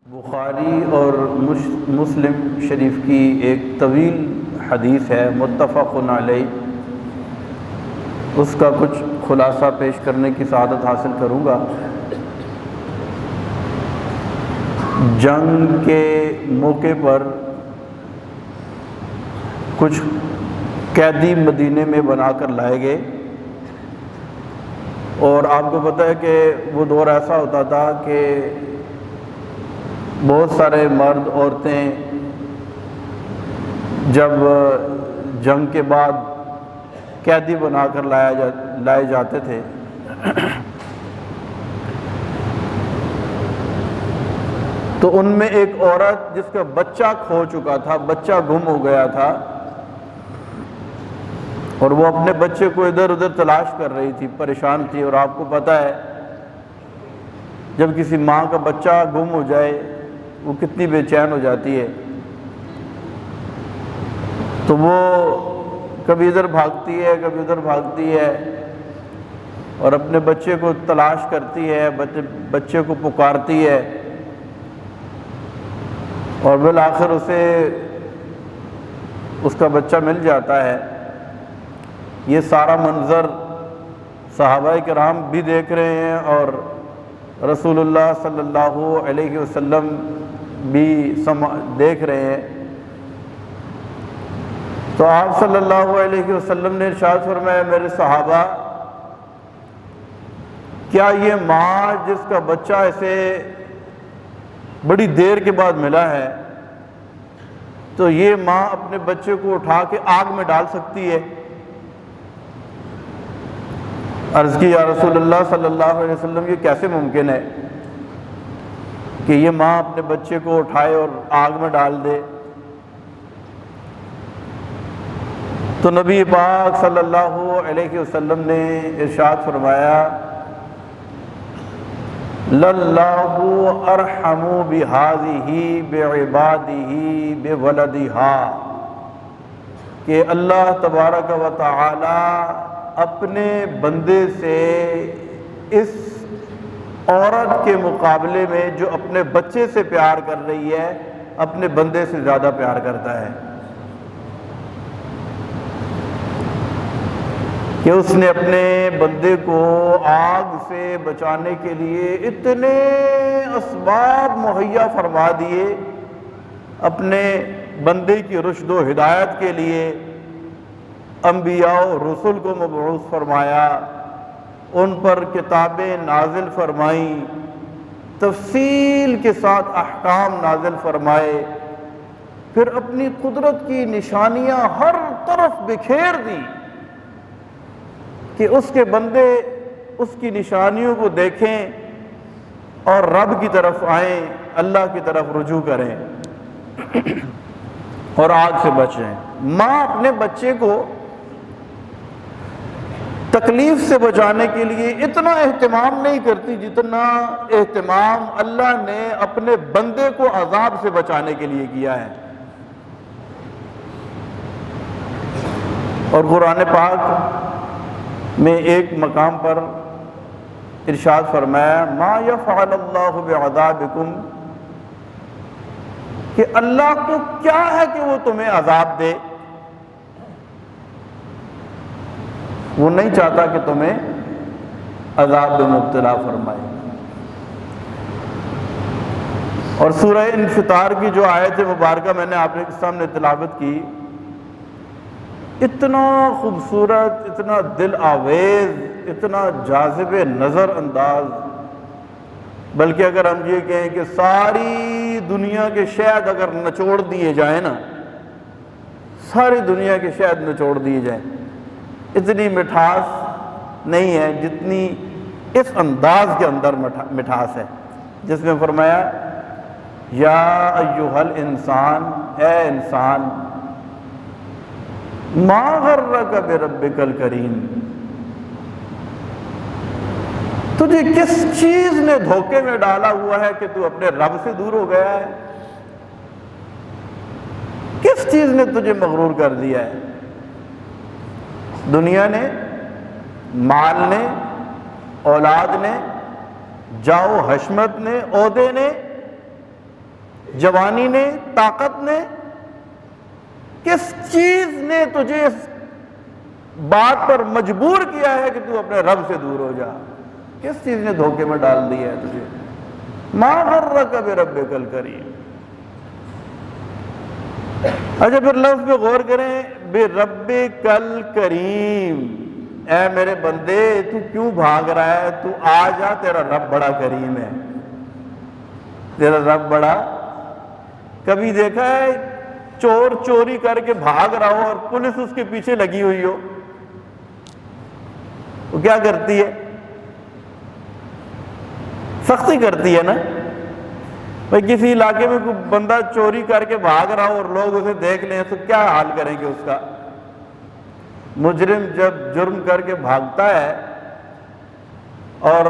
بخاری اور مسلم شریف کی ایک طویل حدیث ہے متفق علیہ، اس کا کچھ خلاصہ پیش کرنے کی سعادت حاصل کروں گا۔ جنگ کے موقع پر کچھ قیدی مدینے میں بنا کر لائے گئے، اور آپ کو پتہ ہے کہ وہ دور ایسا ہوتا تھا کہ بہت سارے مرد عورتیں جب جنگ کے بعد قیدی بنا کر لائے جاتے تھے تو ان میں ایک عورت جس کا بچہ کھو چکا تھا، بچہ گم ہو گیا تھا، اور وہ اپنے بچے کو ادھر ادھر تلاش کر رہی تھی، پریشان تھی۔ اور آپ کو پتہ ہے جب کسی ماں کا بچہ گم ہو جائے وہ کتنی بے چین ہو جاتی ہے، تو وہ کبھی ادھر بھاگتی ہے کبھی ادھر بھاگتی ہے اور اپنے بچے کو تلاش کرتی ہے، بچے کو پکارتی ہے، اور بالآخر اسے اس کا بچہ مل جاتا ہے۔ یہ سارا منظر صحابہ کرام بھی دیکھ رہے ہیں اور رسول اللہ صلی اللہ علیہ وسلم بھی دیکھ رہے ہیں۔ تو آپ صلی اللہ علیہ وسلم نے ارشاد فرمایا، میرے صحابہ، کیا یہ ماں جس کا بچہ اسے بڑی دیر کے بعد ملا ہے، تو یہ ماں اپنے بچے کو اٹھا کے آگ میں ڈال سکتی ہے؟ عرض کی، یا رسول اللہ صلی اللہ علیہ وسلم، یہ کیسے ممکن ہے کہ یہ ماں اپنے بچے کو اٹھائے اور آگ میں ڈال دے؟ تو نبی پاک صلی اللہ علیہ وسلم نے ارشاد فرمایا، للہ ارحم بہذہ بعبادہ بولدہا، کہ اللہ تبارک و تعالی اپنے بندے سے اس عورت کے مقابلے میں جو اپنے بچے سے پیار کر رہی ہے، اپنے بندے سے زیادہ پیار کرتا ہے، کہ اس نے اپنے بندے کو آگ سے بچانے کے لیے اتنے اسباب مہیا فرما دیے، اپنے بندے کی رشد و ہدایت کے لیے انبیاء و رسول کو مبعوث فرمایا، ان پر کتابیں نازل فرمائیں، تفصیل کے ساتھ احکام نازل فرمائے، پھر اپنی قدرت کی نشانیاں ہر طرف بکھیر دی کہ اس کے بندے اس کی نشانیوں کو دیکھیں اور رب کی طرف آئیں، اللہ کی طرف رجوع کریں اور آگ سے بچیں۔ ماں اپنے بچے کو تکلیف سے بچانے کے لیے اتنا اہتمام نہیں کرتی جتنا اہتمام اللہ نے اپنے بندے کو عذاب سے بچانے کے لیے کیا ہے۔ اور قرآن پاک میں ایک مقام پر ارشاد فرمایا، ما یفعل اللہ بعذابکم، کہ اللہ کو کیا ہے کہ وہ تمہیں عذاب دے، وہ نہیں چاہتا کہ تمہیں عذاب میں مبتلا فرمائے۔ اور سورہ انفطار کی جو آیت مبارکہ میں نے آپ کے سامنے تلاوت کی، اتنا خوبصورت، اتنا دل آویز، اتنا جاذب نظر انداز، بلکہ اگر ہم یہ کہیں کہ ساری دنیا کے شہد اگر نچوڑ دیے جائیں نا، ساری دنیا کے شہد نچوڑ دیے جائیں، اتنی مٹھاس نہیں ہے جتنی اس انداز کے اندر مٹھاس ہے، جس میں فرمایا، یا ایھا الانسان، اے انسان، ما غرک بربک الکریم، تجھے کس چیز نے دھوکے میں ڈالا ہوا ہے کہ تو اپنے رب سے دور ہو گیا ہے؟ کس چیز نے تجھے مغرور کر دیا ہے؟ دنیا نے، مال نے، اولاد نے، جاؤ حشمت نے، عہدے نے، جوانی نے، طاقت نے، کس چیز نے تجھے اس بات پر مجبور کیا ہے کہ تو اپنے رب سے دور ہو جا؟ کس چیز نے دھوکے میں ڈال دیا ہے تجھے؟ ما غرک بربک الکریم۔ اچھا پھر لفظ پہ غور کریں، بربک الکریم، اے میرے بندے تو کیوں بھاگ رہا ہے؟ تو آ جا، تیرا رب بڑا کریم ہے، تیرا رب بڑا۔ کبھی دیکھا ہے چور چوری کر کے بھاگ رہا ہو اور پولیس اس کے پیچھے لگی ہوئی ہو؟ وہ کیا کرتی ہے؟ سختی کرتی ہے نا۔ بھئی کسی علاقے میں کوئی بندہ چوری کر کے بھاگ رہا ہو اور لوگ اسے دیکھ لیں تو کیا حال کریں گے اس کا؟ مجرم جب جرم کر کے بھاگتا ہے اور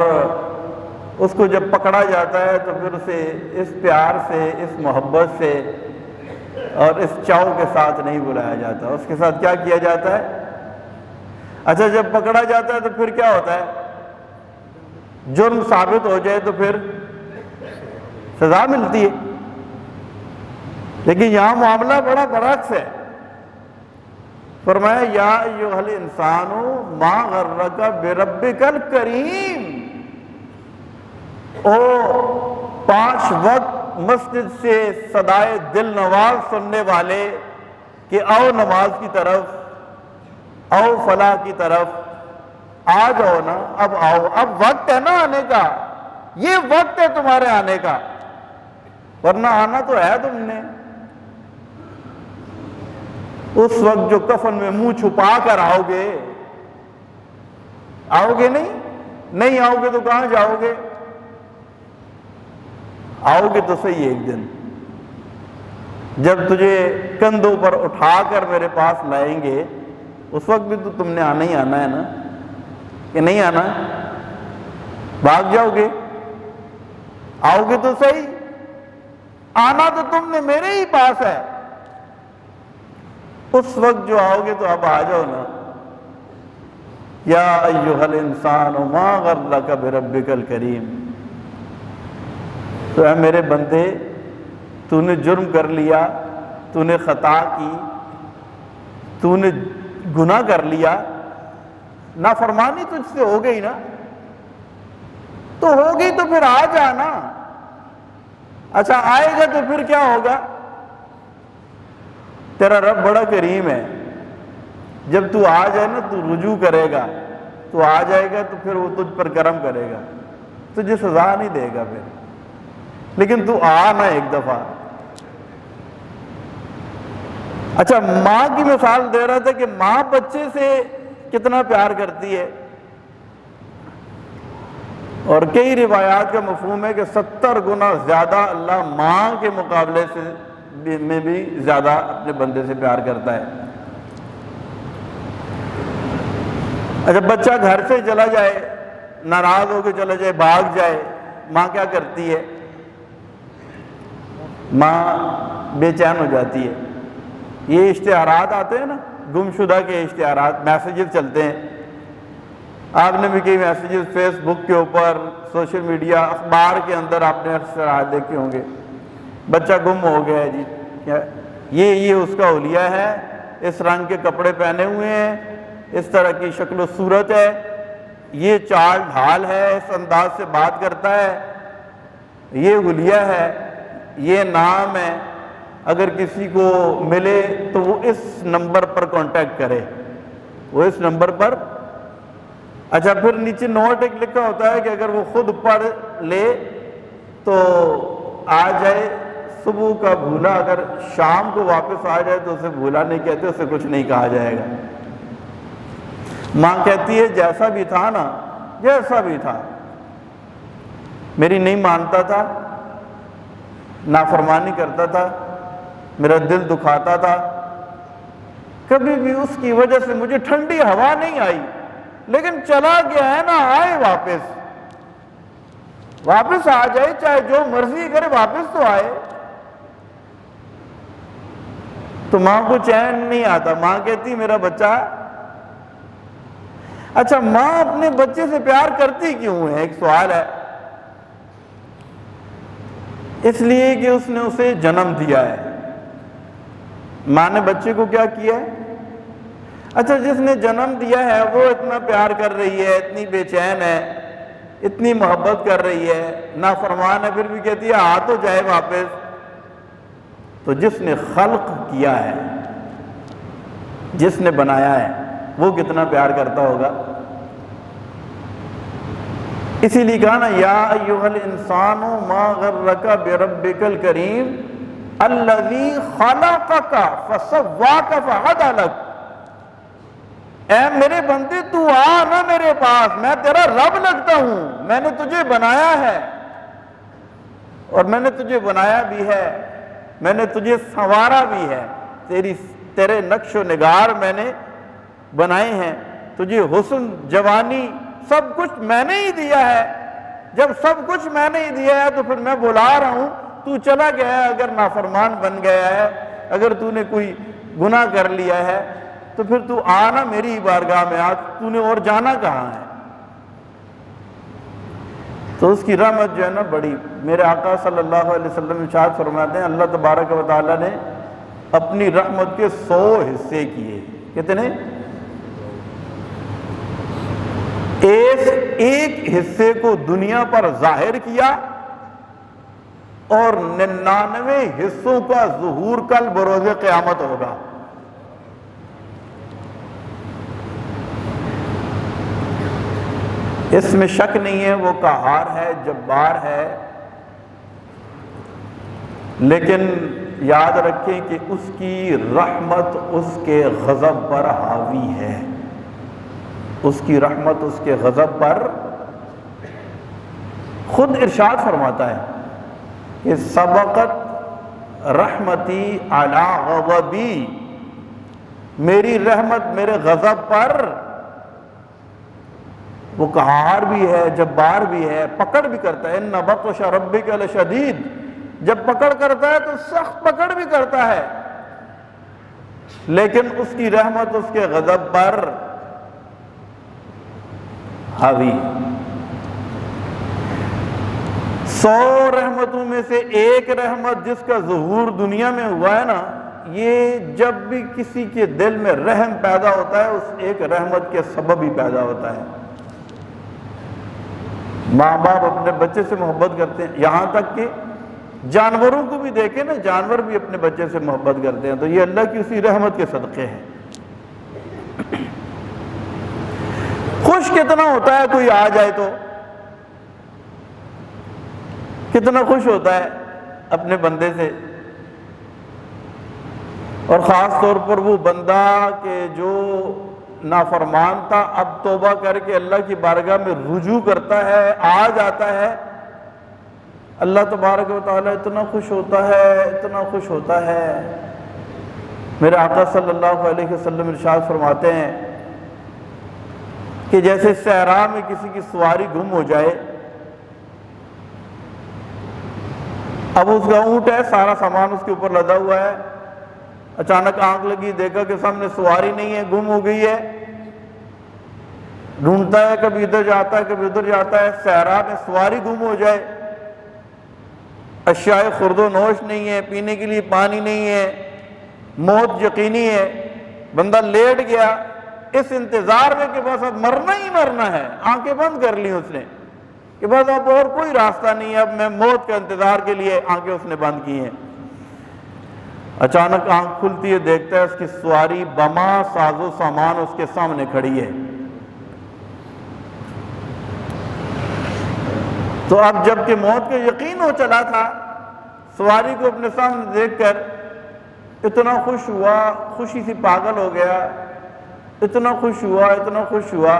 اس کو جب پکڑا جاتا ہے تو پھر اسے اس پیار سے، اس محبت سے اور اس چاؤ کے ساتھ نہیں بلایا جاتا، اس کے ساتھ کیا کیا جاتا ہے؟ اچھا جب پکڑا جاتا ہے تو پھر کیا ہوتا ہے؟ جرم ثابت ہو جائے تو پھر سزا ملتی ہے۔ لیکن یہاں معاملہ بڑا برعکس ہے۔ فرمایا یا ایھا الانسان ما غرک بربک الکریم، او 5 وقت مسجد سے صدائے دل نواز سننے والے کہ آؤ نماز کی طرف، آؤ فلاح کی طرف، آ جاؤ نا، اب آؤ، اب وقت ہے نا آنے کا، یہ وقت ہے تمہارے آنے کا، ورنہ آنا تو ہے تم نے۔ اس وقت جو کفن میں منہ چھپا کر آؤ گے، آؤ گے نہیں آؤ گے تو کہاں جاؤ گے؟ آؤ گے تو صحیح ایک دن جب تجھے کندھوں پر اٹھا کر میرے پاس لائیں گے، اس وقت بھی تو تم نے آنا ہی آنا ہے نا، کہ نہیں آنا؟ بھاگ جاؤ گے؟ آؤ گے تو صحیح، آنا تو تم نے میرے ہی پاس ہے۔ اس وقت جو آؤ گے تو اب آ جاؤ نا۔ یا ایھا الانسان ما غرک بربک الکریم، تو اے میرے بندے تو نے جرم کر لیا، تو نے خطا کی، تو نے گناہ کر لیا، نافرمانی تجھ سے ہو گئی نا، تو ہو گئی تو پھر آ جانا۔ اچھا آئے گا تو پھر کیا ہوگا؟ تیرا رب بڑا کریم ہے، جب تو آ جائے نا تو رجوع کرے گا، تو آ جائے گا تو پھر وہ تجھ پر کرم کرے گا، تجھے سزا نہیں دے گا پھر، لیکن تو آ نا ایک دفعہ۔ اچھا ماں کی مثال دے رہا تھا کہ ماں بچے سے کتنا پیار کرتی ہے، اور کئی روایات کا مفہوم ہے کہ 70 گنا زیادہ اللہ ماں کے مقابلے سے میں بھی زیادہ اپنے بندے سے پیار کرتا ہے۔ اچھا بچہ گھر سے چلا جائے، ناراض ہو کے چلا جائے، بھاگ جائے، ماں کیا کرتی ہے؟ ماں بے چین ہو جاتی ہے۔ یہ اشتہارات آتے ہیں نا، گمشدہ کے اشتہارات، میسیجز چلتے ہیں، آپ نے بھی کئی میسیجز فیس بک کے اوپر، سوشل میڈیا، اخبار کے اندر آپ نے اشتہارات دیکھے ہوں گے، بچہ گم ہو گیا ہے جی، کیا یہ اس کا حلیہ ہے، اس رنگ کے کپڑے پہنے ہوئے ہیں، اس طرح کی شکل و صورت ہے، یہ چال ڈھال ہے، اس انداز سے بات کرتا ہے، یہ حلیہ ہے، یہ نام ہے، اگر کسی کو ملے تو وہ اس نمبر پر کانٹیکٹ کرے، وہ اس نمبر پر۔ اچھا پھر نیچے نوٹ ایک لکھا ہوتا ہے کہ اگر وہ خود پڑھ لے تو آ جائے، صبح کا بھولا اگر شام کو واپس آ جائے تو اسے بھولا نہیں کہتے، اسے کچھ نہیں کہا جائے گا۔ ماں کہتی ہے جیسا بھی تھا نا، جیسا بھی تھا، میری نہیں مانتا تھا، نافرمانی کرتا تھا، میرا دل دکھاتا تھا، کبھی بھی اس کی وجہ سے مجھے ٹھنڈی ہوا نہیں آئی، لیکن چلا گیا ہے نا، آئے واپس آ جائے، چاہے جو مرضی کرے واپس تو آئے۔ تو ماں کو چین نہیں آتا، ماں کہتی میرا بچہ۔ اچھا ماں اپنے بچے سے پیار کرتی کیوں ہے؟ ایک سوال ہے۔ اس لیے کہ اس نے اسے جنم دیا ہے۔ ماں نے بچے کو کیا کیا ہے؟ اچھا، جس نے جنم دیا ہے وہ اتنا پیار کر رہی ہے، اتنی بے چین ہے، اتنی محبت کر رہی ہے، نافرمان ہے، پھر بھی کہتی ہے آ تو جائے واپس۔ تو جس نے خلق کیا ہے، جس نے بنایا ہے، وہ کتنا پیار کرتا ہوگا۔ اسی لیے کہا نا، یا ایھا الانسان ما غرک بربک الکریم الذی خلقک فسواک فعدلک۔ اے میرے بندے تو آ نا میرے پاس، میں تیرا رب لگتا ہوں، میں نے تجھے بنایا ہے، اور میں نے تجھے بنایا بھی ہے، میں نے تجھے سنوارا بھی ہے، تیرے نقش و نگار میں نے بنائے ہیں، تجھے حسن، جوانی، سب کچھ میں نے ہی دیا ہے۔ جب سب کچھ میں نے ہی دیا ہے تو پھر میں بلا رہا ہوں، تو چلا گیا ہے، اگر نافرمان بن گیا ہے، اگر تو نے کوئی گناہ کر لیا ہے تو پھر تو آنا میری بارگاہ میں آ، تو نے اور جانا کہاں ہے؟ تو اس کی رحمت جو ہے نا بڑی، میرے آقا صلی اللہ علیہ وسلم ارشاد فرماتے ہیں اللہ تبارک و تعالیٰ نے اپنی رحمت کے 100 حصے کیے۔ کتنے؟ ایک حصے کو دنیا پر ظاہر کیا، اور 99 حصوں کا ظہور کل بروز قیامت ہوگا۔ اس میں شک نہیں ہے وہ قہار ہے، جبار ہے، لیکن یاد رکھیں کہ اس کی رحمت اس کے غضب پر حاوی ہے، اس کی رحمت اس کے غضب پر، خود ارشاد فرماتا ہے کہ سبقت رحمتی علی غضبی، میری رحمت میرے غضب پر، وہ قہار بھی ہے، جبار بھی ہے، پکڑ بھی کرتا ہے۔ ان بطش ربک لشدید، جب پکڑ کرتا ہے تو سخت پکڑ بھی کرتا ہے، لیکن اس کی رحمت اس کے غضب پر حاوی۔ 100 رحمتوں میں سے ایک رحمت جس کا ظہور دنیا میں ہوا ہے نا، یہ جب بھی کسی کے دل میں رحم پیدا ہوتا ہے اس ایک رحمت کے سبب ہی پیدا ہوتا ہے۔ ماں باپ اپنے بچے سے محبت کرتے ہیں، یہاں تک کہ جانوروں کو بھی دیکھیں نا، جانور بھی اپنے بچے سے محبت کرتے ہیں، تو یہ اللہ کی اسی رحمت کے صدقے ہیں۔ خوش کتنا ہوتا ہے کوئی آ جائے تو، کتنا خوش ہوتا ہے اپنے بندے سے، اور خاص طور پر وہ بندہ کہ جو نافرمان تھا اب توبہ کر کے اللہ کی بارگاہ میں رجوع کرتا ہے، آ جاتا ہے، اللہ تبارک و تعالیٰ اتنا خوش ہوتا ہے، اتنا خوش ہوتا ہے۔ میرے آقا صلی اللہ علیہ وسلم ارشاد فرماتے ہیں کہ جیسے صحرا میں کسی کی سواری گم ہو جائے، اب اس کا اونٹ ہے، سارا سامان اس کے اوپر لدا ہوا ہے، اچانک آنکھ لگی، دیکھا کہ سامنے سواری نہیں ہے، گم ہو گئی ہے، ڈھونڈتا ہے، کبھی ادھر جاتا ہے کبھی ادھر جاتا ہے، صحرا میں سواری گم ہو جائے، اشیاء خورد و نوش نہیں ہے، پینے کے لیے پانی نہیں ہے، موت یقینی ہے، بندہ لیٹ گیا اس انتظار میں کہ بس اب مرنا ہی مرنا ہے، آنکھیں بند کر لی اس نے کہ بس اب اور کوئی راستہ نہیں ہے، اب میں موت کے انتظار کے لیے آنکھیں اس نے بند کی ہیں۔ اچانک آنکھ کھلتی ہے، دیکھتا ہے اس کی سواری بما ساز و سامان اس کے سامنے کھڑی ہے۔ تو اب جب کہ موت کا یقین ہو چلا تھا، سواری کو اپنے سامنے دیکھ کر اتنا خوش ہوا، خوشی سے پاگل ہو گیا، اتنا خوش ہوا، اتنا خوش ہوا،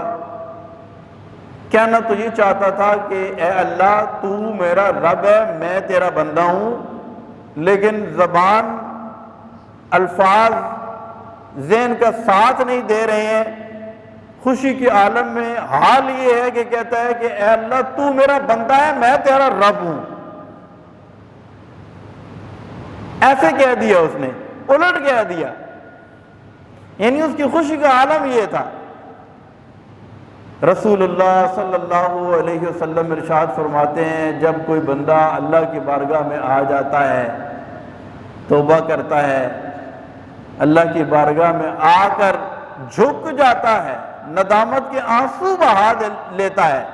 کہنا تو یہ چاہتا تھا کہ اے اللہ تو میرا رب ہے، میں تیرا بندہ ہوں، لیکن زبان، الفاظ ذہن کا ساتھ نہیں دے رہے ہیں۔ خوشی کے عالم میں حال یہ ہے کہ کہتا ہے کہ اے اللہ تو میرا بندہ ہے، میں تیرا رب ہوں۔ ایسے کہہ دیا اس نے، الٹ کہہ دیا، یعنی اس کی خوشی کا عالم یہ تھا۔ رسول اللہ صلی اللہ علیہ وسلم ارشاد فرماتے ہیں جب کوئی بندہ اللہ کی بارگاہ میں آ جاتا ہے، توبہ کرتا ہے، اللہ کی بارگاہ میں آ کر جھک جاتا ہے، ندامت کے آنسو بہا لیتا ہے،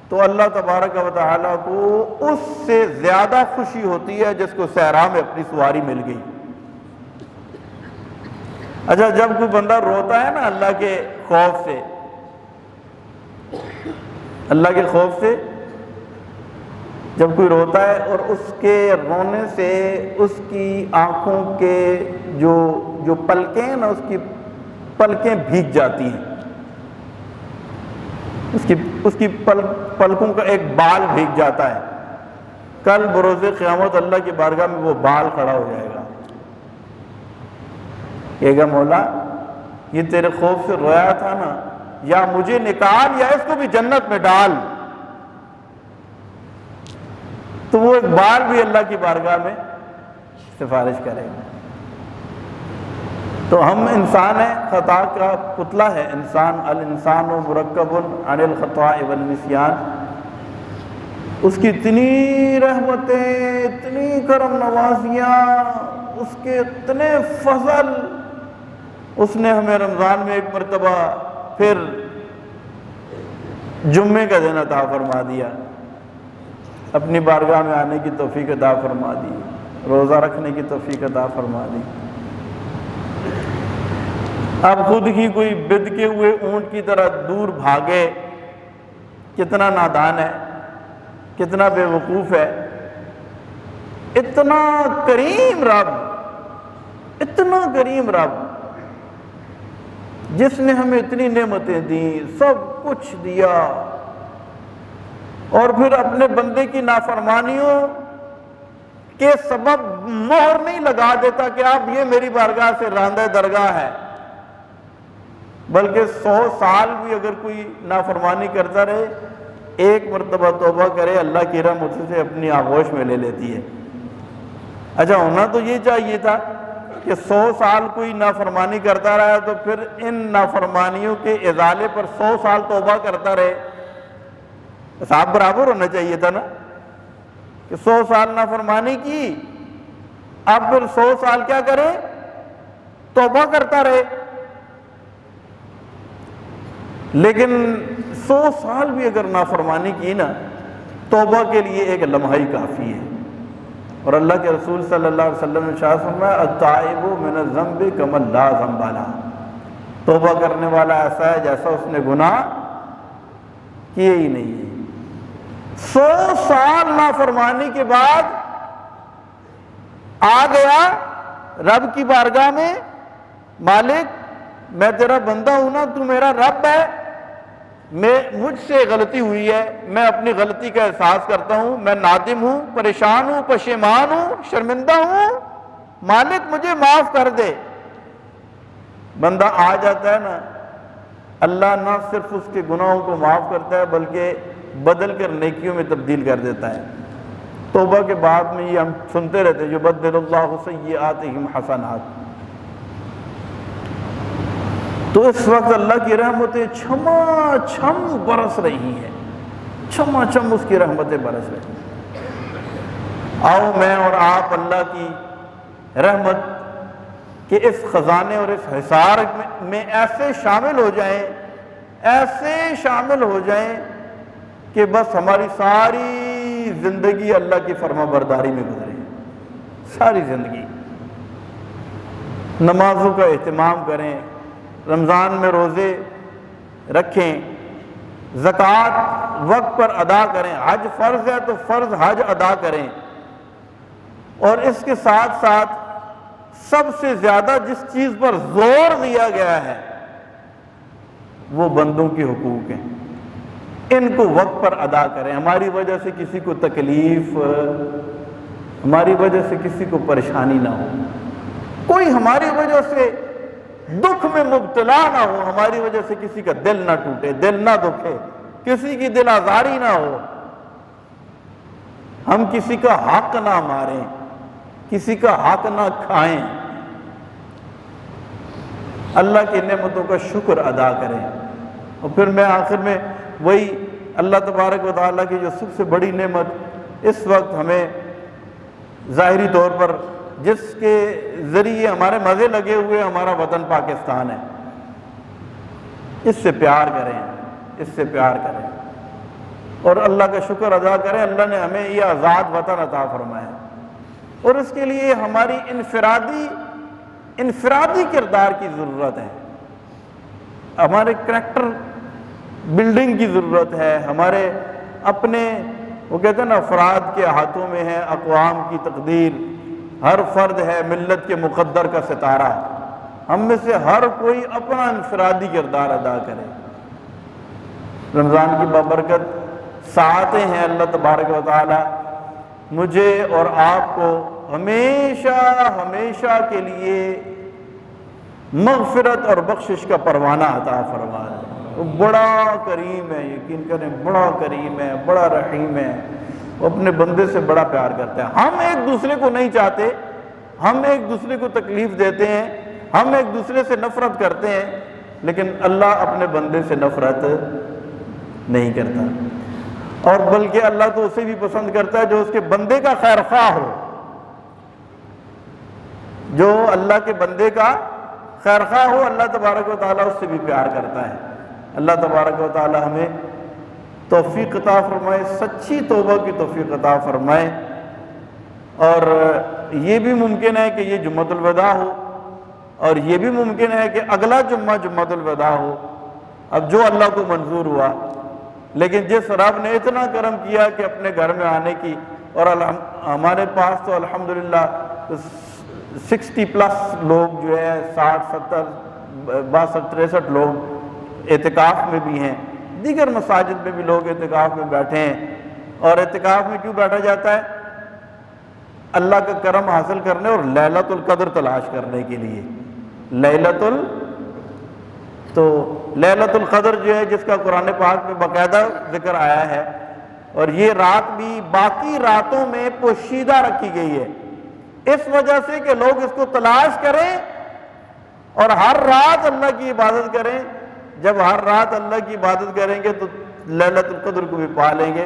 تو اللہ تبارک و تعالیٰ کو اس سے زیادہ خوشی ہوتی ہے جس کو صحرا میں اپنی سواری مل گئی۔ اچھا، جب کوئی بندہ روتا ہے نا اللہ کے خوف سے، اللہ کے خوف سے جب کوئی روتا ہے اور اس کے رونے سے اس کی آنکھوں کے جو پلکیں ہیں نا، اس کی پلکیں بھیگ جاتی ہیں، اس کی پلکوں کا ایک بال بھیگ جاتا ہے، کل بروز قیامت اللہ کی بارگاہ میں وہ بال کھڑا ہو جائے گا، کہے گا مولا یہ تیرے خوف سے رویا تھا نا، یا مجھے نکال یا اس کو بھی جنت میں ڈال۔ تو وہ ایک بال بھی اللہ کی بارگاہ میں سفارش کرے گا۔ تو ہم انسان ہیں، خطا کا پتلا ہے انسان، الانسان مرکب عن الخطاء والنسیان۔ اس کی اتنی رحمتیں، اتنی کرم نوازیاں، اس کے اتنے فضل، اس نے ہمیں رمضان میں ایک مرتبہ پھر جمعے کا دن عطا فرما دیا، اپنی بارگاہ میں آنے کی توفیق عطا فرما دی، روزہ رکھنے کی توفیق عطا فرما دی۔ اب خود ہی کوئی بد کے ہوئے اونٹ کی طرح دور بھاگے، کتنا نادان ہے، کتنا بے وقوف ہے۔ اتنا کریم رب، اتنا کریم رب جس نے ہمیں اتنی نعمتیں دیں، سب کچھ دیا، اور پھر اپنے بندے کی نافرمانیوں کے سبب مہر نہیں لگا دیتا کہ آپ یہ میری بارگاہ سے راندہ درگاہ ہے، بلکہ 100 سال بھی اگر کوئی نافرمانی کرتا رہے، ایک مرتبہ توبہ کرے، اللہ کی رحمت سے اپنی آغوش میں لے لیتی ہے۔ اچھا، ہونا تو یہ چاہیے تھا کہ 100 سال کوئی نافرمانی کرتا رہا تو پھر ان نافرمانیوں کے ازالے پر 100 سال توبہ کرتا رہے، حساب برابر ہونا چاہیے تھا نا، کہ 100 سال نافرمانی کی، اب پھر 100 سال کیا کرے؟ توبہ کرتا رہے۔ لیکن 100 سال بھی اگر نافرمانی کی نا، توبہ کے لیے ایک لمحہ ہی کافی ہے۔ اور اللہ کے رسول صلی اللہ علیہ وسلم نے ارشاد فرمایا التائب من الذنب کمن لا ذنب لہ، توبہ کرنے والا ایسا ہے جیسا اس نے گناہ کیے ہی نہیں ہے۔ 100 سال نافرمانی کے بعد آ گیا رب کی بارگاہ میں، مالک میں تیرا بندہ ہوں نا، تو میرا رب ہے، مجھ سے غلطی ہوئی ہے، میں اپنی غلطی کا احساس کرتا ہوں، میں نادم ہوں، پریشان ہوں، پشیمان ہوں، شرمندہ ہوں، مالک مجھے معاف کر دے۔ بندہ آ جاتا ہے نا، اللہ نہ صرف اس کے گناہوں کو معاف کرتا ہے بلکہ بدل کر نیکیوں میں تبدیل کر دیتا ہے۔ توبہ کے بعد میں یہ ہم سنتے رہتے ہیں، یبدل اللہ سیئاتہم حسنات۔ تو اس وقت اللہ کی رحمتیں چھما چھم برس رہی ہیں، چھما چھم اس کی رحمتیں برس رہی ہیں۔ آؤ میں اور آپ اللہ کی رحمت کہ اس خزانے اور اس حصار میں ایسے شامل ہو جائیں، ایسے شامل ہو جائیں کہ بس ہماری ساری زندگی اللہ کی فرما برداری میں گزرے، ساری زندگی۔ نمازوں کا اہتمام کریں، رمضان میں روزے رکھیں، زکوٰۃ وقت پر ادا کریں، حج فرض ہے تو فرض حج ادا کریں، اور اس کے ساتھ ساتھ سب سے زیادہ جس چیز پر زور دیا گیا ہے وہ بندوں کے حقوق ہیں، ان کو وقت پر ادا کریں۔ ہماری وجہ سے کسی کو تکلیف، ہماری وجہ سے کسی کو پریشانی نہ ہو، کوئی ہماری وجہ سے دکھ میں مبتلا نہ ہو، ہماری وجہ سے کسی کا دل نہ ٹوٹے، دل نہ دکھے، کسی کی دل آزاری نہ ہو، ہم کسی کا حق نہ ماریں، کسی کا حق نہ کھائیں، اللہ کی نعمتوں کا شکر ادا کریں۔ اور پھر میں آخر میں وہی اللہ تبارک و تعالیٰ کی جو سب سے بڑی نعمت اس وقت ہمیں ظاہری طور پر جس کے ذریعے ہمارے مزے لگے ہوئے ہمارا وطن پاکستان ہے، اس سے پیار کریں، اس سے پیار کریں اور اللہ کا شکر ادا کریں۔ اللہ نے ہمیں یہ آزاد وطن عطا فرمایا اور اس کے لیے ہماری انفرادی کردار کی ضرورت ہے، ہمارے کریکٹر بلڈنگ کی ضرورت ہے، ہمارے اپنے وہ کہتے ہیں نا افراد کے ہاتھوں میں ہے اقوام کی تقدیر، ہر فرد ہے ملت کے مقدر کا ستارہ، ہم میں سے ہر کوئی اپنا انفرادی کردار ادا کرے۔ رمضان کی بابرکت ساعتیں ہیں، اللہ تبارک و تعالی مجھے اور آپ کو ہمیشہ کے لیے مغفرت اور بخشش کا پروانہ عطا فرما دے۔ وہ بڑا کریم ہے، یقین کریں بڑا کریم ہے، بڑا رحیم ہے، وہ اپنے بندے سے بڑا پیار کرتا ہے۔ ہم ایک دوسرے کو نہیں چاہتے، ہم ایک دوسرے کو تکلیف دیتے ہیں، ہم ایک دوسرے سے نفرت کرتے ہیں، لیکن اللہ اپنے بندے سے نفرت نہیں کرتا، اور بلکہ اللہ تو اسے بھی پسند کرتا ہے جو اس کے بندے کا خیر خواہ ہو، جو اللہ کے بندے کا خیر خواہ ہو، اللہ تبارک و تعالیٰ اس سے بھی پیار کرتا ہے۔ اللہ تبارک و تعالیٰ ہمیں توفیق عطا فرمائے، سچی توبہ کی توفیق عطا فرمائے، اور یہ بھی ممکن ہے کہ یہ جمعۃ الوداع ہو، اور یہ بھی ممکن ہے کہ اگلا جمعہ جمعۃ الوداع ہو، اب جو اللہ کو منظور ہوا۔ لیکن جس رب نے اتنا کرم کیا کہ اپنے گھر میں آنے کی، اور ہمارے پاس تو الحمدللہ 60+ لوگ جو ہے 60 70 62 63 لوگ اعتکاف میں بھی ہیں، دیگر مساجد میں بھی لوگ اعتکاف میں بیٹھے ہیں۔ اور اعتکاف میں کیوں بیٹھا جاتا ہے؟ اللہ کا کرم حاصل کرنے اور لیلۃ القدر تلاش کرنے کے لیے۔ تو لیلۃ القدر جو ہے جس کا قرآن پاک میں باقاعدہ ذکر آیا ہے، اور یہ رات بھی باقی راتوں میں پوشیدہ رکھی گئی ہے اس وجہ سے کہ لوگ اس کو تلاش کریں اور ہر رات اللہ کی عبادت کریں۔ جب ہر رات اللہ کی عبادت کریں گے تو لیلۃ القدر کو بھی پا لیں گے۔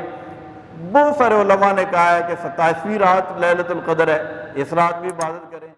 بہت سارے علماء نے کہا ہے کہ 27ویں رات لیلۃ القدر ہے، اس رات بھی عبادت کریں۔